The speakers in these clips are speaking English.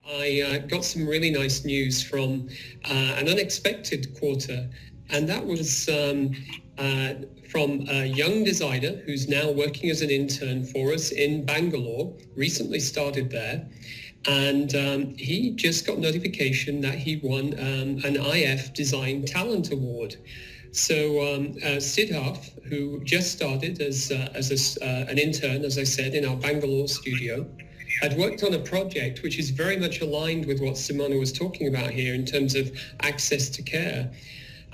I got some really nice news from an unexpected quarter, and that was from a young designer who's now working as an intern for us in Bangalore, recently started there, and he just got notification that he won an IF Design Talent Award. So Siddharth, who just started as an intern, as I said, in our Bangalore studio, had worked on a project which is very much aligned with what Simona was talking about here in terms of access to care.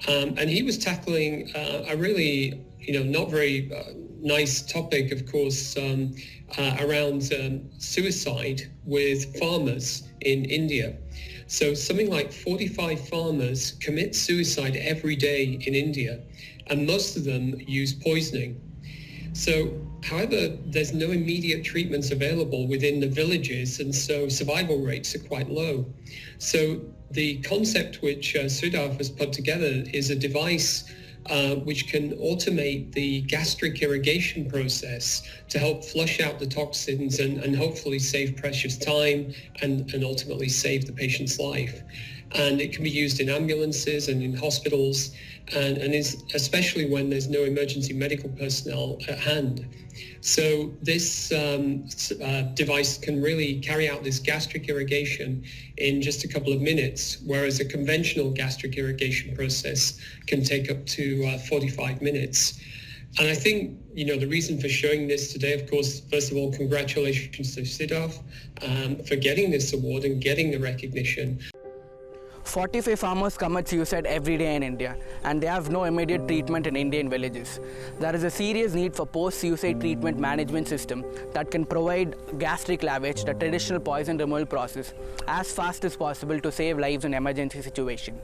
And he was tackling a really, not very nice topic, of course, around suicide with farmers in India. So something like 45 farmers commit suicide every day in India, and most of them use poisoning. So, however, there's no immediate treatments available within the villages, and so survival rates are quite low. So the concept which Siddharth has put together is a device which can automate the gastric irrigation process to help flush out the toxins and hopefully save precious time and ultimately save the patient's life. And it can be used in ambulances and in hospitals, and is especially when there's no emergency medical personnel at hand. So this device can really carry out this gastric irrigation in just a couple of minutes, whereas a conventional gastric irrigation process can take up to 45 minutes. And I think, the reason for showing this today, of course, first of all, congratulations to Siddharth for getting this award and getting the recognition. 45 farmers commit suicide every day in India, and they have no immediate treatment in Indian villages. There is a serious need for post-suicide treatment management system that can provide gastric lavage, the traditional poison removal process, as fast as possible to save lives in emergency situation.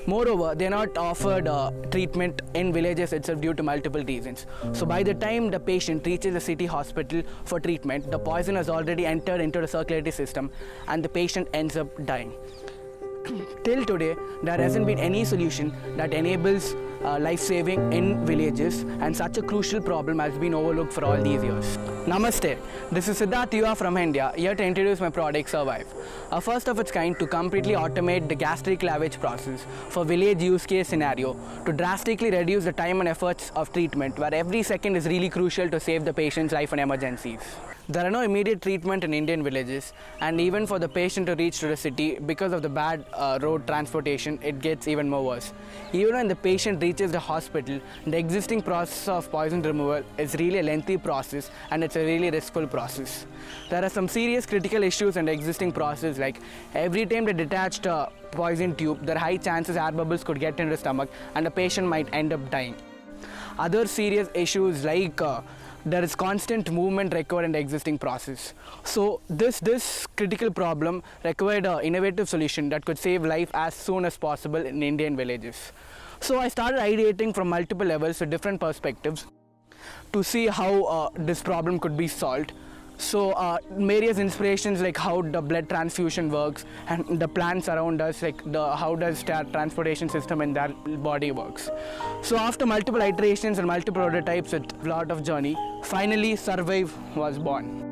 Moreover, they are not offered treatment in villages itself due to multiple reasons. So by the time the patient reaches a city hospital for treatment, the poison has already entered into the circulatory system and the patient ends up dying. Till today, there hasn't been any solution that enables life-saving in villages, and such a crucial problem has been overlooked for all these years. Namaste, this is Siddharth Yuva from India, here to introduce my product Survive, a first of its kind to completely automate the gastric lavage process for village use case scenario to drastically reduce the time and efforts of treatment, where every second is really crucial to save the patient's life in emergencies. There are no immediate treatment in Indian villages, and even for the patient to reach to the city, because of the bad road transportation, it gets even more worse. Even when the patient reaches the hospital, the existing process of poison removal is really a lengthy process, and it's a really riskful process. There are some serious critical issues in the existing process, like every time they detach the poison tube, there are high chances air bubbles could get into the stomach and the patient might end up dying. Other serious issues like there is constant movement required in the existing process. So this critical problem required an innovative solution that could save life as soon as possible in Indian villages. So I started ideating from multiple levels with different perspectives to see how this problem could be solved. So various inspirations like how the blood transfusion works and the plants around us, like how does the transportation system in their body works. So after multiple iterations and multiple prototypes with a lot of journey, finally Survive was born.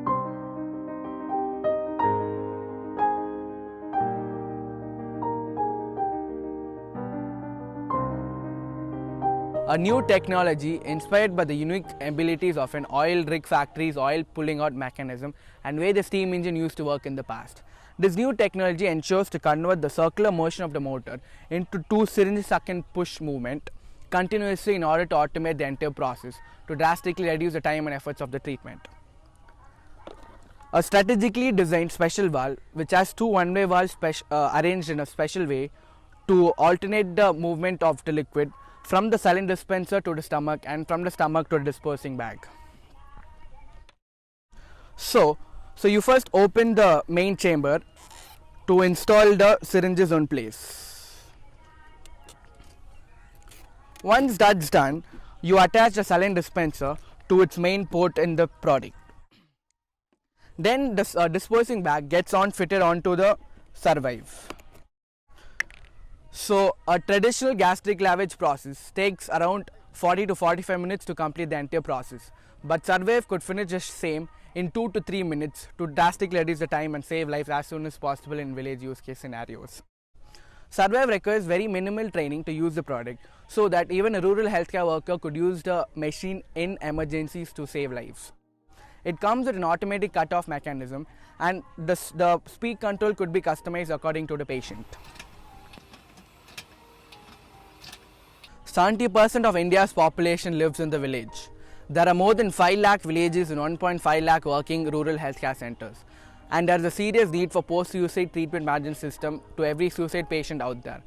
A new technology inspired by the unique abilities of an oil rig factory's oil pulling out mechanism and way the steam engine used to work in the past. This new technology ensures to convert the circular motion of the motor into two syringe suck and push movement continuously in order to automate the entire process to drastically reduce the time and efforts of the treatment. A strategically designed special valve which has two one-way valves arranged in a special way to alternate the movement of the liquid from the saline dispenser to the stomach and from the stomach to the dispersing bag. So you first open the main chamber to install the syringes on place. Once that's done, you attach the saline dispenser to its main port in the product. Then the dispersing bag gets fitted onto the Survive. So a traditional gastric lavage process takes around 40 to 45 minutes to complete the entire process, but Survive could finish the same in 2 to 3 minutes to drastically reduce the time and save lives as soon as possible in village use case scenarios. Survive requires very minimal training to use the product so that even a rural healthcare worker could use the machine in emergencies to save lives. It comes with an automatic cut-off mechanism, and the speed control could be customized according to the patient. 70% of India's population lives in the village. There are more than 5 lakh villages and 1.5 lakh working rural healthcare centers. And there is a serious need for post-suicide treatment management system to every suicide patient out there.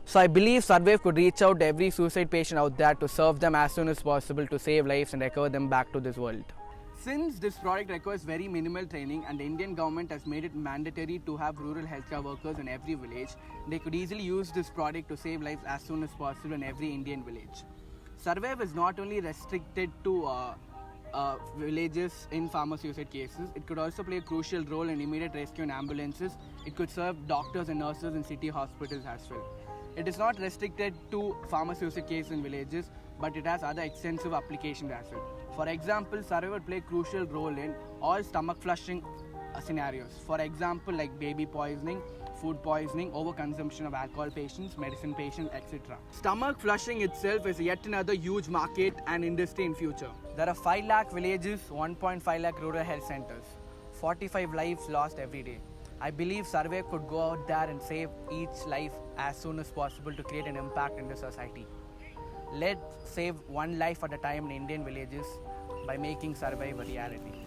So I believe Survive could reach out to every suicide patient out there to serve them as soon as possible to save lives and recover them back to this world. Since this product requires very minimal training and the Indian government has made it mandatory to have rural healthcare workers in every village, they could easily use this product to save lives as soon as possible in every Indian village. Survive is not only restricted to villages in farmer suicide cases, it could also play a crucial role in immediate rescue in ambulances. It could serve doctors and nurses in city hospitals as well. It is not restricted to farmer suicide cases in villages, but it has other extensive applications as well. For example, Survive would play a crucial role in all stomach flushing scenarios. For example, like baby poisoning, food poisoning, overconsumption of alcohol patients, medicine patients, etc. Stomach flushing itself is yet another huge market and industry in future. There are 5 lakh villages, 1.5 lakh rural health centers, 45 lives lost every day. I believe Survive could go out there and save each life as soon as possible to create an impact in the society. Let's save one life at a time in Indian villages by making Survive a reality.